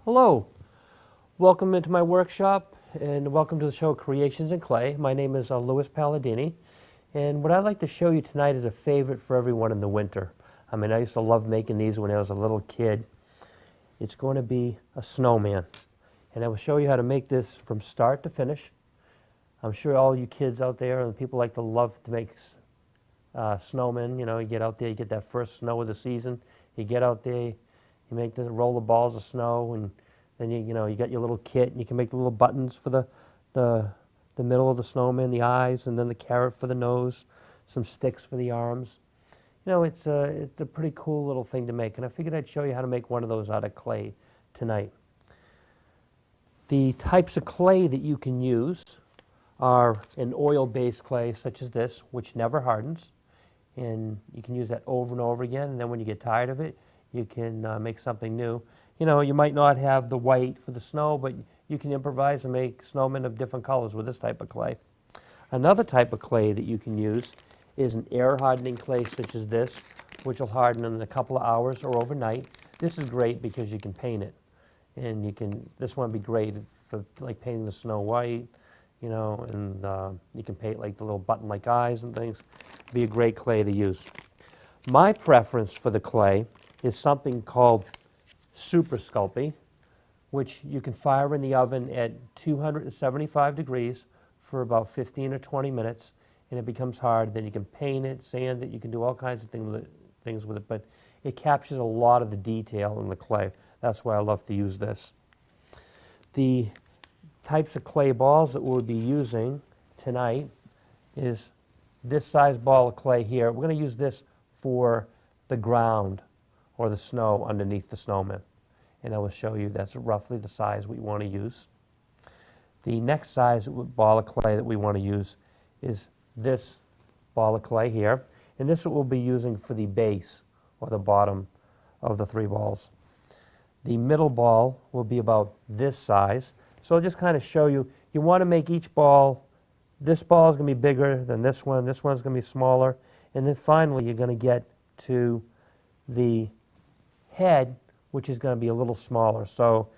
Hello, welcome into my workshop and welcome to the show Creations in Clay. My name is Louis Palladini, and what I'd like to show you tonight is a favorite for everyone in the winter. I mean, I used to love making these when I was a little kid. It's going to be a snowman, and I will show you how to make this from start to finish. I'm sure all you kids out there and people like to love to make snowmen. You know, you get out there, you get that first snow of the season, you get out there, you make the roll of balls of snow, and then you got your little kit, and you can make the little buttons for the middle of the snowman, the eyes, and then the carrot for the nose, some sticks for the arms. You know, it's a pretty cool little thing to make, and I figured I'd show you how to make one of those out of clay tonight. The types of clay that you can use are an oil-based clay such as this, which never hardens, and you can use that over and over again, and then when you get tired of it, you can make something new. You know, you might not have the white for the snow, but you can improvise and make snowmen of different colors with this type of clay. Another type of clay that you can use is an air hardening clay such as this, which will harden in a couple of hours or overnight. This is great because you can paint it, and this one would be great for like painting the snow white, you know, and you can paint like the little button-like eyes and things. It'd be a great clay to use. My preference for the clay is something called super sculpey, which you can fire in the oven at 275 degrees for about 15 or 20 minutes, and it becomes hard. Then you can paint it, sand it, you can do all kinds of things with it, but it captures a lot of the detail in the clay. That's why I love to use this. The types of clay balls that we'll be using tonight is this size ball of clay here. We're going to use this for the ground or the snow underneath the snowman. And I will show you that's roughly the size we want to use. The next size ball of clay that we want to use is this ball of clay here. And this is what we'll be using for the base or the bottom of the three balls. The middle ball will be about this size. So I'll just kind of show you, you want to make each ball, this ball is going to be bigger than this one's going to be smaller, and then finally you're going to get to the head, which is going to be a little smaller. So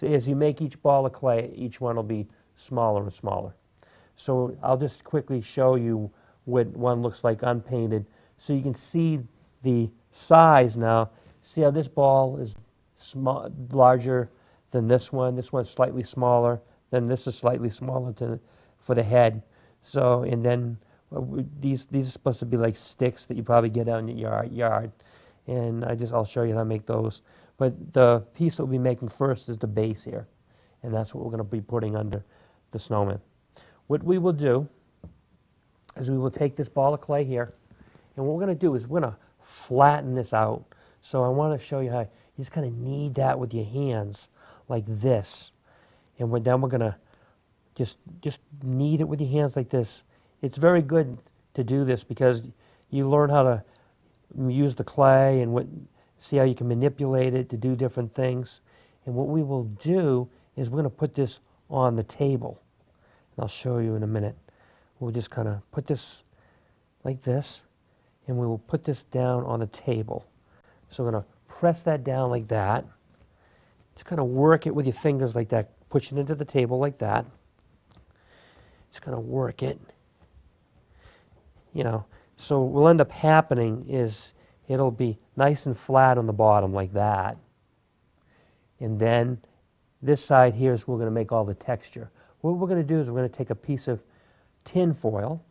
as you make each ball of clay, each one will be smaller and smaller. So I'll just quickly show you what one looks like unpainted, so you can see the size now. See how this ball is larger than this one. This one's slightly smaller. Then this is slightly smaller for the head. So, and then these are supposed to be like sticks that you probably get out in your yard. And I'll show you how to make those. But the piece that we'll be making first is the base here. And that's what we're going to be putting under the snowman. What we will do is we will take this ball of clay here, and what we're going to do is we're going to flatten this out. So I want to show you how you just kind of knead that with your hands like this. And then we're going to just knead it with your hands like this. It's very good to do this because you learn how to use the clay and see how you can manipulate it to do different things. And what we will do is we're going to put this on the table. And I'll show you in a minute. We'll just kind of put this like this, and we will put this down on the table. So we're going to press that down like that. Just kind of work it with your fingers like that. Push it into the table like that. Just kind of work it. You know. So what will end up happening is it'll be nice and flat on the bottom like that. And then this side here is where we're going to make all the texture. What we're going to do is we're going to take a piece of tin foil,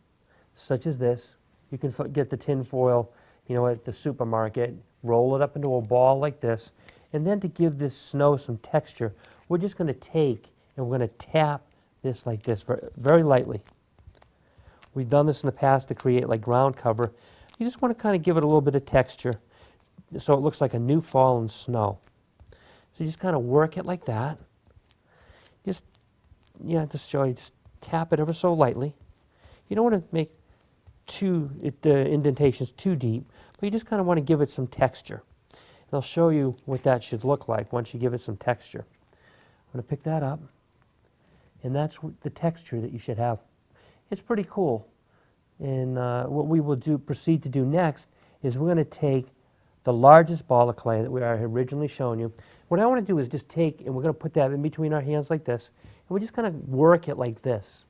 such as this. You can get the tin foil, you know, at the supermarket, roll it up into a ball like this, and then to give this snow some texture, we're just going to take and we're going to tap this like this very, very lightly. We've done this in the past to create like ground cover. You just want to kind of give it a little bit of texture so it looks like a new fallen snow. So you just kind of work it like that. Just show you, just tap it ever so lightly. You don't want to make the indentations too deep, but you just kind of want to give it some texture. And I'll show you what that should look like once you give it some texture. I'm going to pick that up, and that's the texture that you should have. It's pretty cool. And what we will proceed to do next is we're going to take the largest ball of clay that we had originally shown you. What I want to do is just take, and we're going to put that in between our hands like this, and we just kind of work it like this,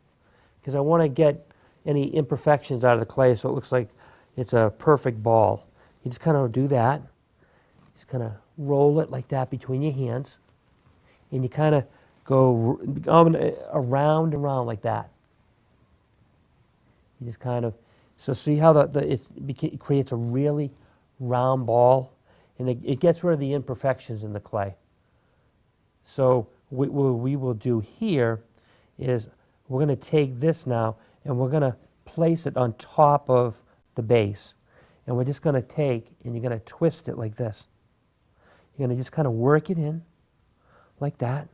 because I want to get any imperfections out of the clay so it looks like it's a perfect ball. You just kind of do that. Just kind of roll it like that between your hands, and you kind of go around and around like that. You just kind of, so see how it creates a really round ball, and it gets rid of the imperfections in the clay. So what we will do here is we're going to take this now and we're going to place it on top of the base. And we're just going to take, and you're going to twist it like this. You're going to just kind of work it in like that.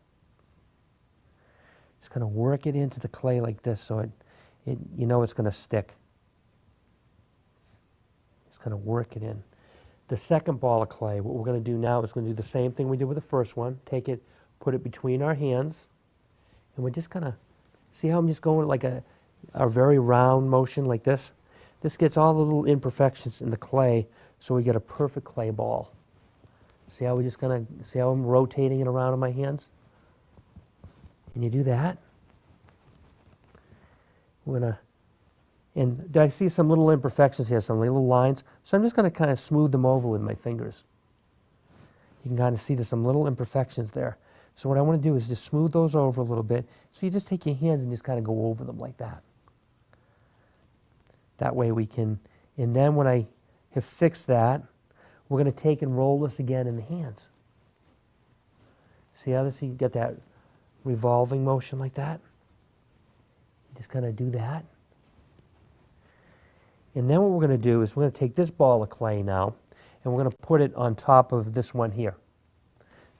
Just kind of work it into the clay like this so you know it's going to stick. Just kind of work it in. The second ball of clay, what we're going to do now is going to do the same thing we did with the first one. Take it, put it between our hands, and we're just kind of, see how I'm just going like a very round motion like this? This gets all the little imperfections in the clay, so we get a perfect clay ball. See how we just kind of, see how I'm rotating it around in my hands? And you do that. We're going to, and I see some little imperfections here, some little lines, so I'm just going to kind of smooth them over with my fingers. You can kind of see there's some little imperfections there. So what I want to do is just smooth those over a little bit. So you just take your hands and just kind of go over them like that. That way we can, and then when I have fixed that, we're going to take and roll this again in the hands. See how this, you get that revolving motion like that? You just kind of do that. And then what we're going to do is we're going to take this ball of clay now, and we're going to put it on top of this one here.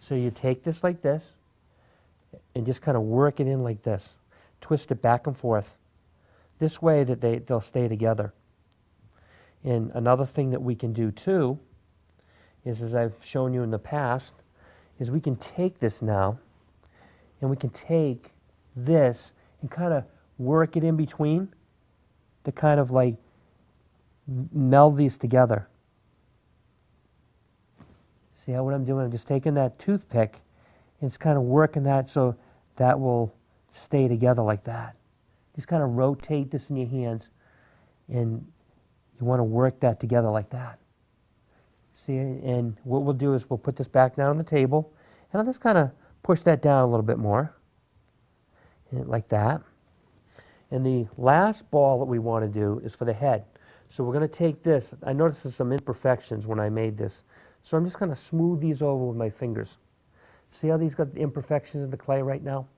So you take this like this, and just kind of work it in like this. Twist it back and forth. This way that they'll stay together. And another thing that we can do too is, as I've shown you in the past, is we can take this now, and we can take this and kind of work it in between to kind of like meld these together. See how what I'm doing? I'm just taking that toothpick and it's kind of working that so that will stay together like that. Just kind of rotate this in your hands, and you want to work that together like that. See, and what we'll do is we'll put this back down on the table, and I'll just kind of push that down a little bit more, like that. And the last ball that we want to do is for the head. So we're going to take this. I noticed there's some imperfections when I made this. So I'm just going to smooth these over with my fingers. See how these got the imperfections in the clay right now?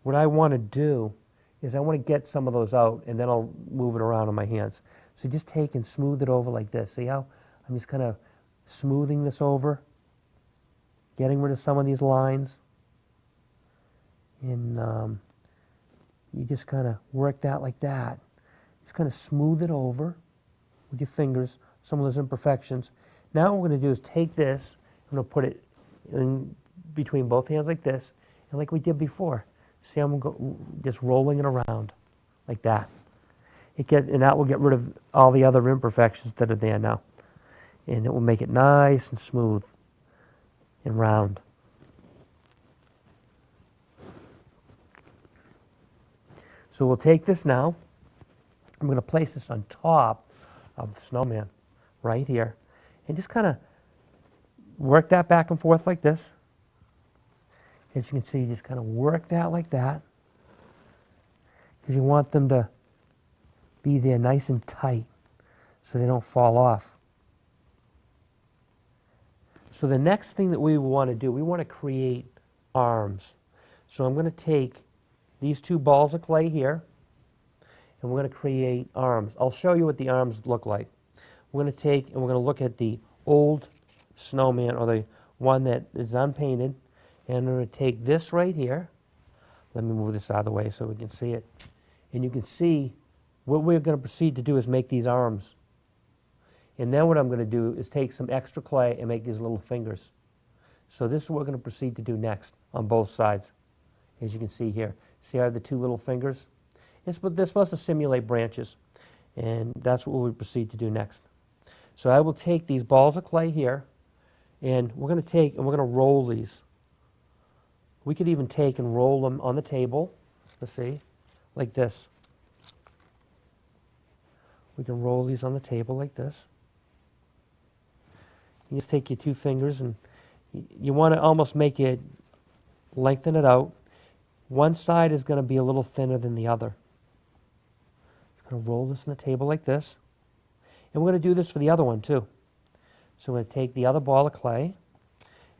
What I want to do is I want to get some of those out, and then I'll move it around on my hands. So just take and smooth it over like this. See how I'm just kind of smoothing this over, getting rid of some of these lines. And you just kind of work that like that. Just kind of smooth it over with your fingers, some of those imperfections. Now what we're going to do is take this, I'm going to put it in between both hands like this, and like we did before. See how I'm just rolling it around like that. And that will get rid of all the other imperfections that are there now. And it will make it nice and smooth and round. So we'll take this now. I'm going to place this on top of the snowman right here. And just kind of work that back and forth like this. As you can see, you just kind of work that like that, because you want them to be there nice and tight so they don't fall off. So the next thing that we want to do, we want to create arms. So I'm going to take these two balls of clay here, and we're going to create arms. I'll show you what the arms look like. We're going to take and we're going to look at the old snowman, or the one that is unpainted. And I'm going to take this right here. Let me move this out of the way so we can see it. And you can see what we're going to proceed to do is make these arms. And then what I'm going to do is take some extra clay and make these little fingers. So this is what we're going to proceed to do next on both sides. As you can see here. See how I have the two little fingers? They're supposed to simulate branches. And that's what we'll proceed to do next. So I will take these balls of clay here, And we're going to take and we're going to roll these. We could even take and roll them on the table. Let's see, like this. We can roll these on the table like this. You just take your 2 fingers and you want to almost make it, lengthen it out. One side is going to be a little thinner than the other. I'm going to roll this on the table like this. And we're going to do this for the other one too. So we're going to take the other ball of clay, and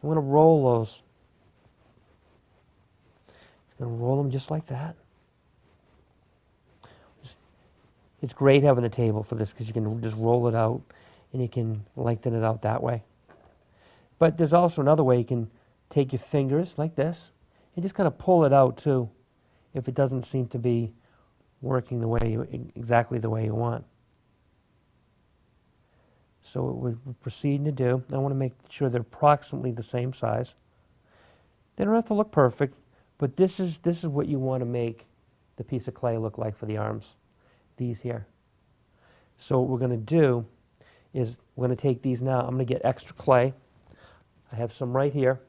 we're going to roll those. We're going to roll them just like that. It's great having a table for this because you can just roll it out and you can lengthen it out that way. But there's also another way. You can take your fingers like this and just kind of pull it out too if it doesn't seem to be working the way exactly the way you want. So what we're proceeding to do, I want to make sure they're approximately the same size. They don't have to look perfect, but this is what you want to make the piece of clay look like for the arms. These here. So what we're going to do is we're going to take these now. I'm going to get extra clay. I have some right here.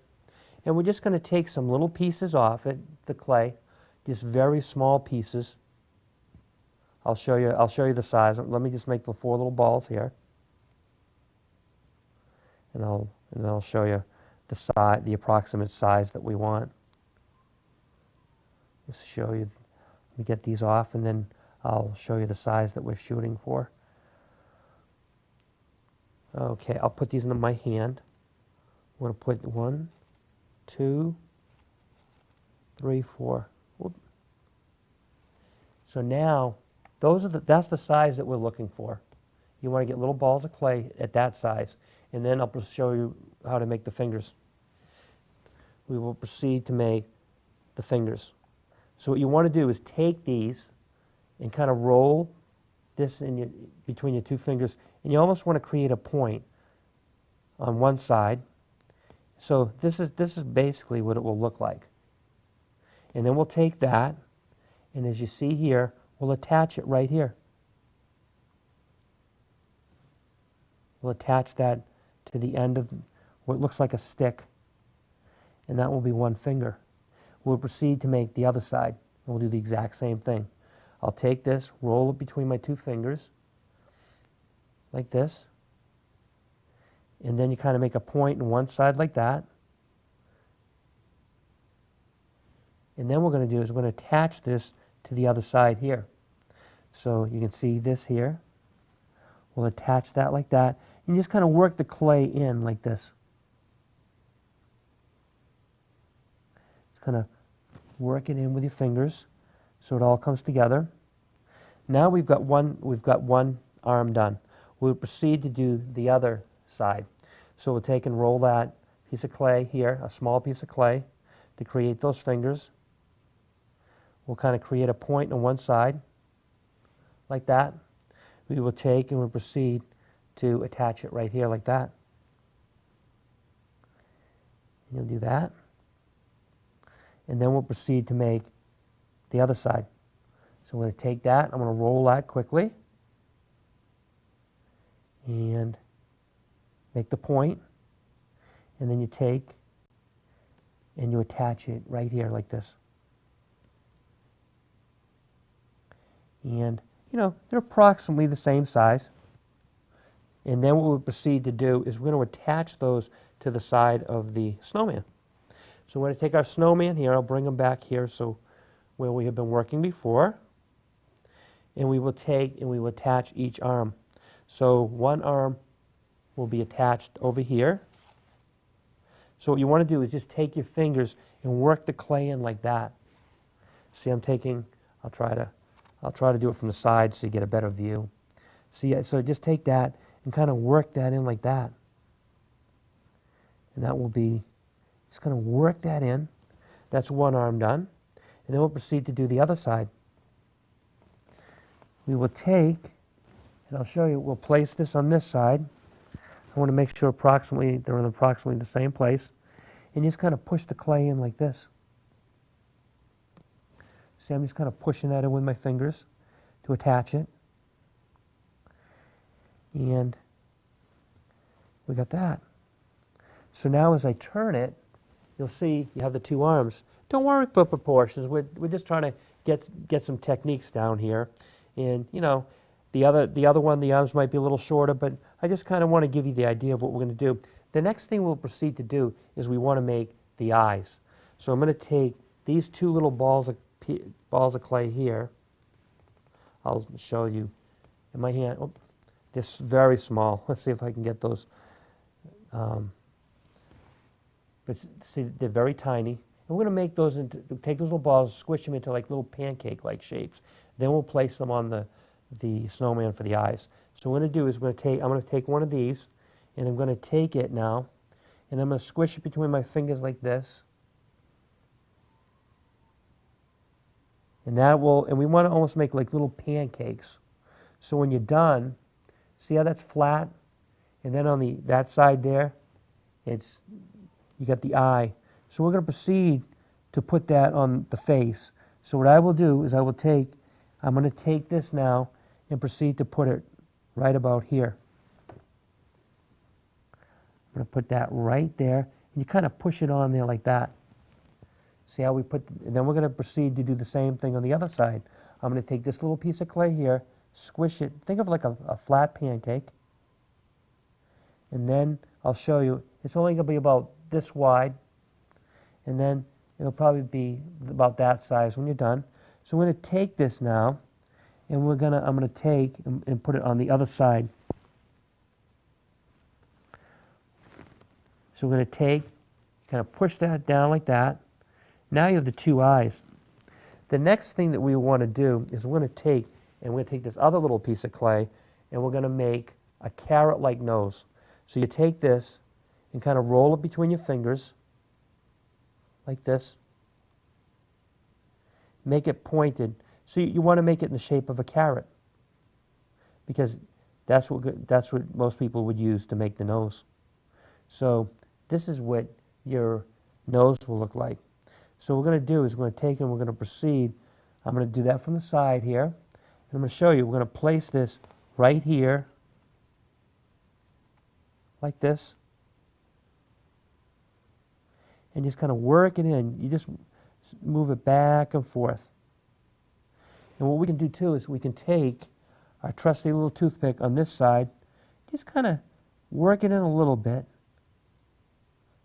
And we're just going to take some little pieces off it, the clay, just very small pieces. I'll show you the size. Let me just make the 4 little balls here. And I'll show you the size, the approximate size that we want. Just show you. Let me get these off, and then I'll show you the size that we're shooting for. Okay, I'll put these into my hand. I'm going to put 1, 2, 3, 4. Whoop. So now, that's the size that we're looking for. You want to get little balls of clay at that size, and then I'll show you how to make the fingers. We will proceed to make the fingers. So what you want to do is take these and kind of roll this between your 2 fingers, and you almost want to create a point on one side. So this is basically what it will look like. And then we'll take that, and as you see here, we'll attach it right here. We'll attach that to the end of what looks like a stick, and that will be 1 finger. We'll proceed to make the other side, and we'll do the exact same thing. I'll take this, roll it between my 2 fingers, like this, and then you kind of make a point on one side like that. And then what we're going to do is we're going to attach this to the other side here. So you can see this here. We'll attach that like that, and you just kind of work the clay in like this. Just kind of work it in with your fingers so it all comes together. Now we've got one arm done. We'll proceed to do the other side. So we'll take and roll that piece of clay here, a small piece of clay, to create those fingers. We'll kind of create a point on one side, like that. We will take and we'll proceed to attach it right here like that. You'll do that. And then we'll proceed to make the other side. So I'm going to take that, I'm going to roll that quickly and make the point, and then you take and you attach it right here like this. And you know, they're approximately the same size. And then what we'll proceed to do is we're going to attach those to the side of the snowman. So we're going to take our snowman here, I'll bring them back here so where we have been working before. And we will take and we will attach each arm. So one arm will be attached over here. So what you want to do is just take your fingers and work the clay in like that. See, I'm taking, I'll try to do it from the side so you get a better view. See, so just take that and kind of work that in like that. And that will be, just kind of work that in. That's one arm done. And then we'll proceed to do the other side. We will take, and I'll show you, we'll place this on this side. I want to make sure approximately, they're in approximately the same place. And just kind of push the clay in like this. See, I'm just kind of pushing that in with my fingers to attach it. And we got that. So now as I turn it, you'll see you have the two arms. Don't worry about proportions. We're just trying to get some techniques down here. And you know, the other one, the arms might be a little shorter, but I just kind of want to give you the idea of what we're going to do. The next thing we'll proceed to do is we want to make the eyes. So I'm going to take these two little balls of clay here. I'll show you in my hand. Oh, they're very small. Let's see if I can get those. But see, they're very tiny. And we're going to make those take those little balls, squish them into like little pancake-like shapes. Then we'll place them on the snowman for the eyes. So what I'm going to do is I'm going to take one of these, and I'm going to take it now, and I'm going to squish it between my fingers like this. And we want to almost make like little pancakes. So when you're done, see how that's flat? And then on that side there, you got the eye. So we're going to proceed to put that on the face. So what I will do is I'm going to take this now and proceed to put it right about here. I'm going to put that right there, and you kind of push it on there like that. See how and then we're going to proceed to do the same thing on the other side. I'm going to take this little piece of clay here, squish it, think of like a flat pancake, and then I'll show you, it's only going to be about this wide, and then it'll probably be about that size when you're done. So we're going to take this now, and I'm going to take and put it on the other side. So we're going to take, kind of push that down like that. Now you have the two eyes. The next thing that we want to do is we're going to take this other little piece of clay, and we're going to make a carrot-like nose. So you take this and kind of roll it between your fingers like this. Make it pointed. So you want to make it in the shape of a carrot, because that's what most people would use to make the nose. So this is what your nose will look like. So what we're going to do is we're going to take and we're going to proceed. I'm going to do that from the side here. And I'm going to show you, we're going to place this right here, like this. And just kind of work it in. You just move it back and forth. And what we can do too is we can take our trusty little toothpick on this side, just kind of work it in a little bit,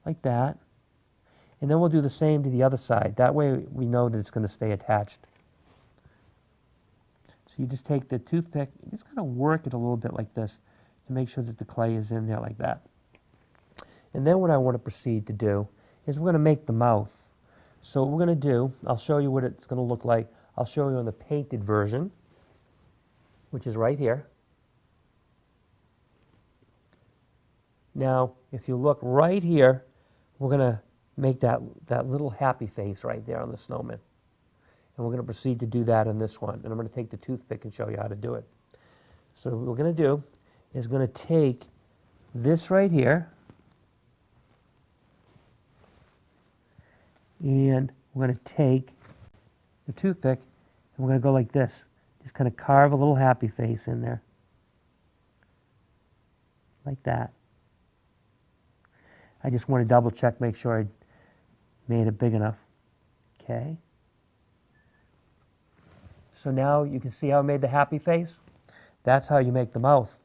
like that. And then we'll do the same to the other side. That way we know that it's going to stay attached. So you just take the toothpick, and just kind of work it a little bit like this to make sure that the clay is in there like that. And then what I want to proceed to do is we're going to make the mouth. So what we're going to do, I'll show you what it's going to look like. I'll show you on the painted version, which is right here. Now, if you look right here, we're going to make that little happy face right there on the snowman. And we're going to proceed to do that in this one. And I'm going to take the toothpick and show you how to do it. So what we're going to do is going to take this right here, and we're going to take the toothpick and we're going to go like this. Just kind of carve a little happy face in there. Like that. I just want to double check, make sure I made it big enough. Okay. So now you can see how I made the happy face. That's how you make the mouth.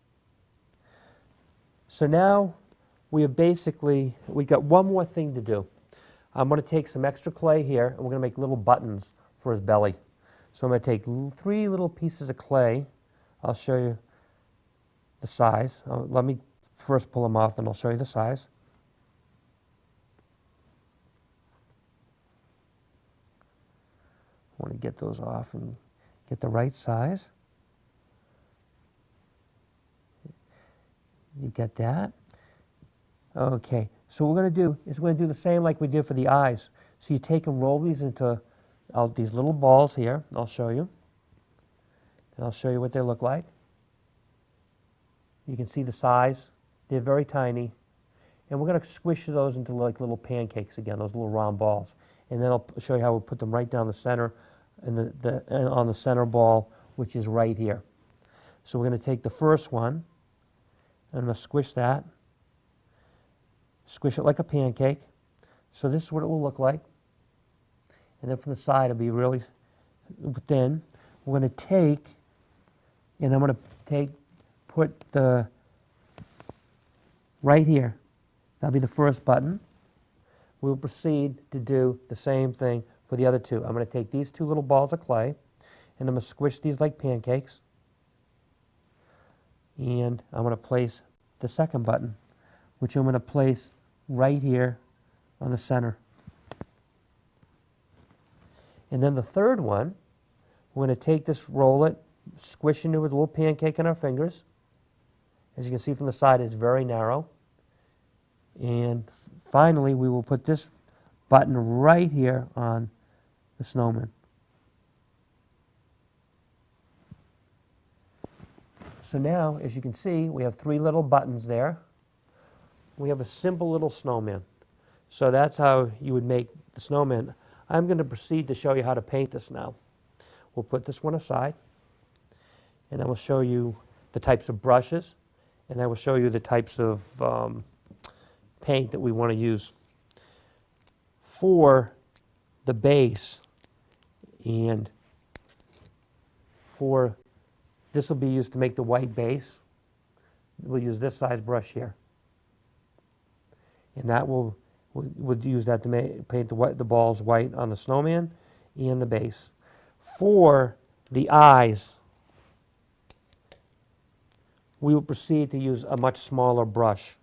So now we got one more thing to do. I'm going to take some extra clay here, and we're going to make little buttons for his belly. So I'm going to take 3 little pieces of clay. I'll show you the size. Let me first pull them off, and I'll show you the size. I want to get those off and get the right size. You get that? Okay, so what we're going to do is we're going to do the same like we did for the eyes. So you take and roll these into these little balls here. I'll show you. And I'll show you what they look like. You can see the size. They're very tiny. And we're going to squish those into like little pancakes again, those little round balls. And then I'll show you how we'll put them right down the center and on the center ball, which is right here. So we're going to take the first one, and I'm going to squish that. squish it like a pancake. So this is what it will look like. And then from the side, it'll be really thin. We're going to take, and I'm going to put the, right here. That'll be the first button. We'll proceed to do the same thing for the other two. I'm going to take these two little balls of clay, and I'm going to squish these like pancakes. And I'm going to place the second button, which I'm going to place right here on the center. And then the third one, we're going to take this, roll it, squish into it with a little pancake in our fingers. As you can see from the side, it's very narrow. And finally, we will put this button right here on the snowman. So now, as you can see, we have 3 little buttons there. We have a simple little snowman. So that's how you would make the snowman. I'm going to proceed to show you how to paint this now. We'll put this one aside, and I will show you the types of brushes, and I will show you the types of paint that we want to use for the base. And for this will be used to make the white base. We'll use this size brush here, and that we'll use that to paint the balls white on the snowman and the base. For the eyes, we will proceed to use a much smaller brush.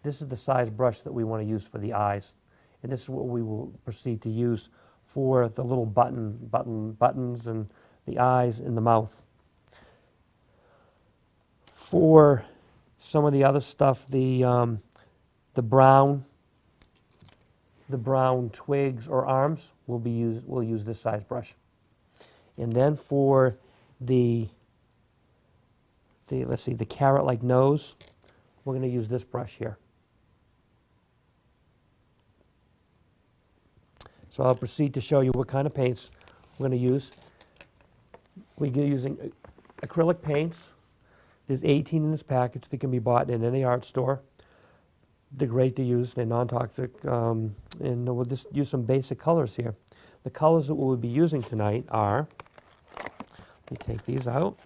This is the size brush that we want to use for the eyes, and this is what we will proceed to use for the little buttons and the eyes and the mouth. For some of the other stuff, the brown twigs or arms we'll use this size brush. And then for the carrot-like nose, we're going to use this brush here. So I'll proceed to show you what kind of paints we're going to use. We're using acrylic paints. There's 18 in this package that can be bought in any art store. They're great to use. They're non-toxic. And we'll just use some basic colors here. The colors that we'll be using tonight are, let me take these out.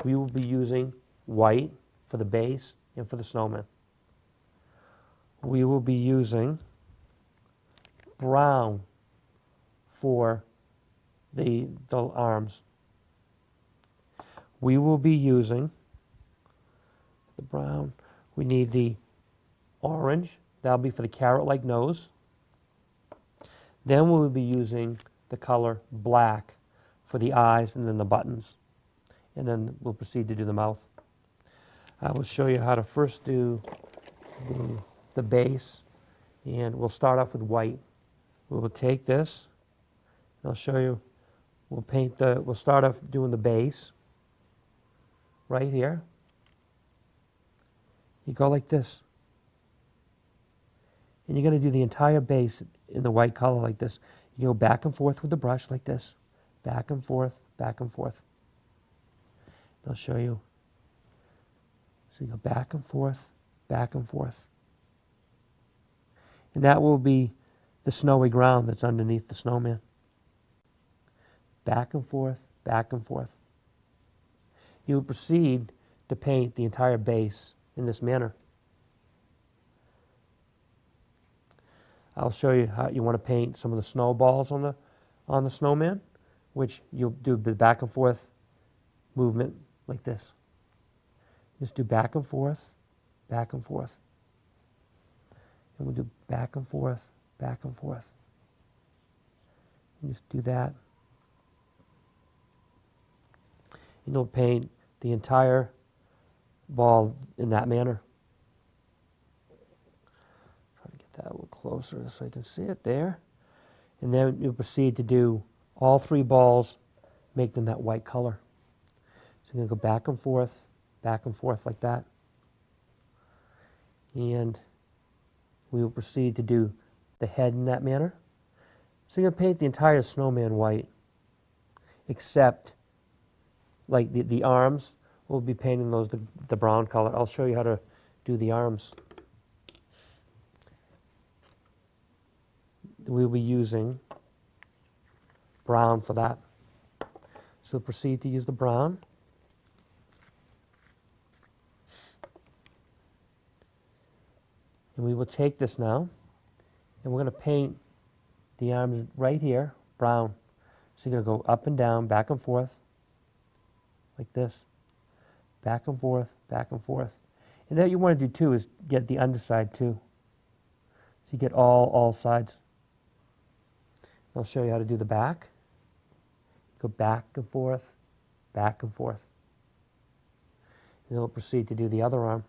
We will be using white for the base and for the snowman. We will be using brown for the arms. We will be using the brown. We need the orange. That'll be for the carrot-like nose. Then we'll be using the color black for the eyes and then the buttons. And then we'll proceed to do the mouth. I will show you how to first do the base, and we'll start off with white. We will take this, and I'll show you, we'll start off doing the base right here. You go like this. And you're going to do the entire base in the white color like this. You go back and forth with the brush like this. Back and forth, back and forth. I'll show you. So you go back and forth, back and forth. And that will be the snowy ground that's underneath the snowman. Back and forth, back and forth. You will proceed to paint the entire base in this manner. I'll show you how you want to paint some of the snowballs on the snowman, which you'll do the back and forth movement like this. Just do back and forth, back and forth. And we'll do back and forth, back and forth. And just do that. And you'll paint the entire ball in that manner. Try to get that a little closer so you can see it there. And then you'll proceed to do all 3 balls, make them that white color. So you're going to go back and forth like that. And we will proceed to do the head in that manner. So you're going to paint the entire snowman white, except like the arms, we'll be painting those the brown color. I'll show you how to do the arms. We'll be using brown for that. So proceed to use the brown. And we will take this now, and we're going to paint the arms right here brown. So you're going to go up and down, back and forth, like this. Back and forth, back and forth. And what you want to do too is get the underside too. So you get all sides. I'll show you how to do the back. Go back and forth, back and forth. And then we'll proceed to do the other arm.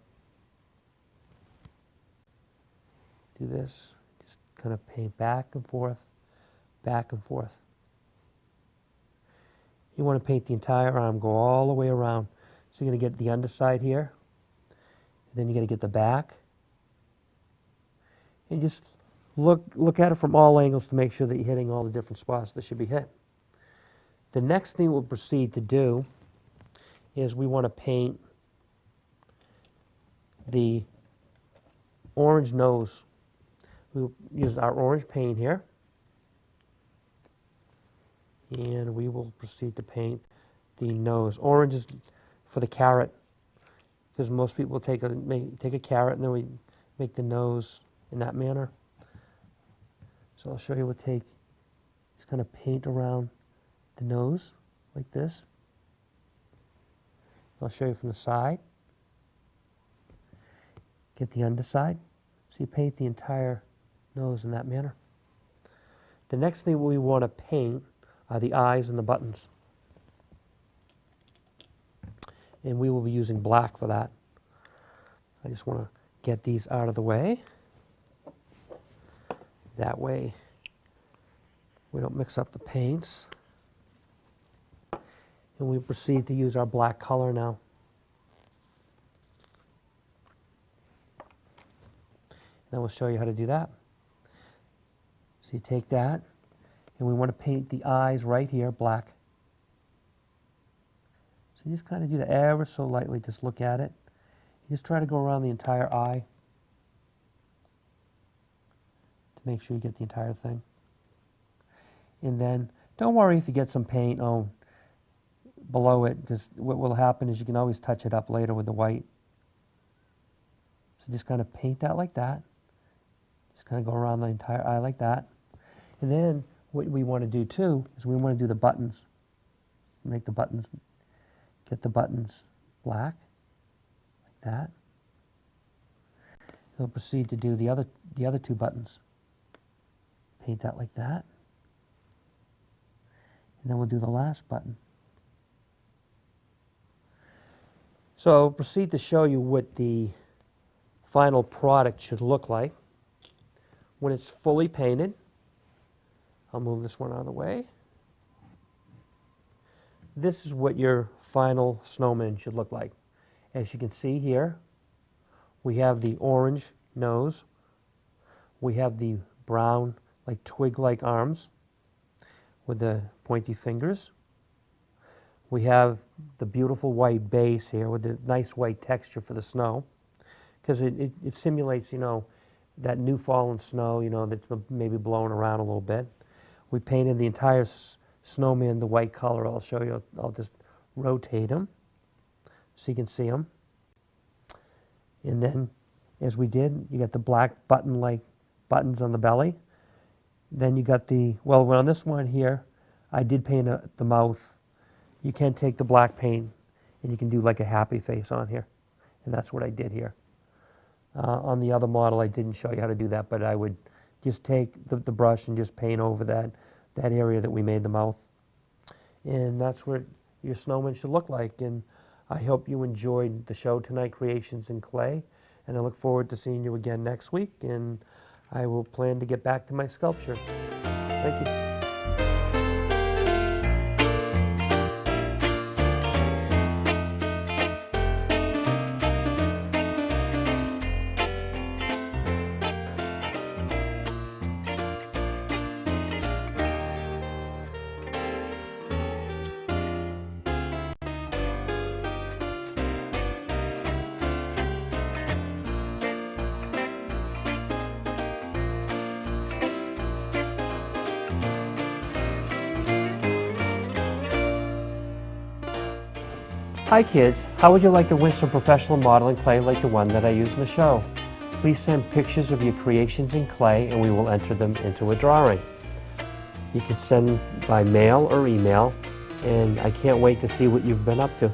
Do this, just kind of paint back and forth, back and forth. You want to paint the entire arm, go all the way around. So you're going to get the underside here, and then you're going to get the back. And just look at it from all angles to make sure that you're hitting all the different spots that should be hit. The next thing we'll proceed to do is we want to paint the orange nose. We'll use our orange paint here, and we will proceed to paint the nose. Orange is for the carrot, because most people take a carrot and then we make the nose in that manner. So I'll show you. We'll take, just kind of paint around the nose like this. I'll show you from the side. Get the underside. So you paint the entire nose in that manner. The next thing we want to paint are the eyes and the buttons. And we will be using black for that. I just want to get these out of the way. That way we don't mix up the paints. And we proceed to use our black color now. Now we'll show you how to do that. So you take that, and we want to paint the eyes right here black. So you just kind of do that ever so lightly, just look at it. You just try to go around the entire eye to make sure you get the entire thing. And then don't worry if you get some paint below it, because what will happen is you can always touch it up later with the white. So just kind of paint that like that. Just kind of go around the entire eye like that. And then what we want to do too is we want to do the buttons. Make the buttons, get the buttons black, like that. We'll proceed to do the other two buttons. Paint that like that. And then we'll do the last button. So proceed to show you what the final product should look like when it's fully painted. I'll move this one out of the way. This is what your final snowman should look like. As you can see here, we have the orange nose. We have the brown, like twig-like arms with the pointy fingers. We have the beautiful white base here with the nice white texture for the snow, because it simulates, that new fallen snow, that's maybe blowing around a little bit. We painted the entire snowman the white color. I'll show you. I'll just rotate them so you can see them. And then, as we did, you got the black button-like buttons on the belly. Then you got on this one here, I did paint the mouth. You can take the black paint and you can do like a happy face on here. And that's what I did here. On the other model, I didn't show you how to do that, but I would just take the brush and just paint over that area that we made the mouth. And that's what your snowman should look like. And I hope you enjoyed the show tonight, Creations in Clay. And I look forward to seeing you again next week. And I will plan to get back to my sculpture. Thank you. Hi kids, how would you like to win some professional modeling clay like the one that I use in the show? Please send pictures of your creations in clay and we will enter them into a drawing. You can send by mail or email, and I can't wait to see what you've been up to.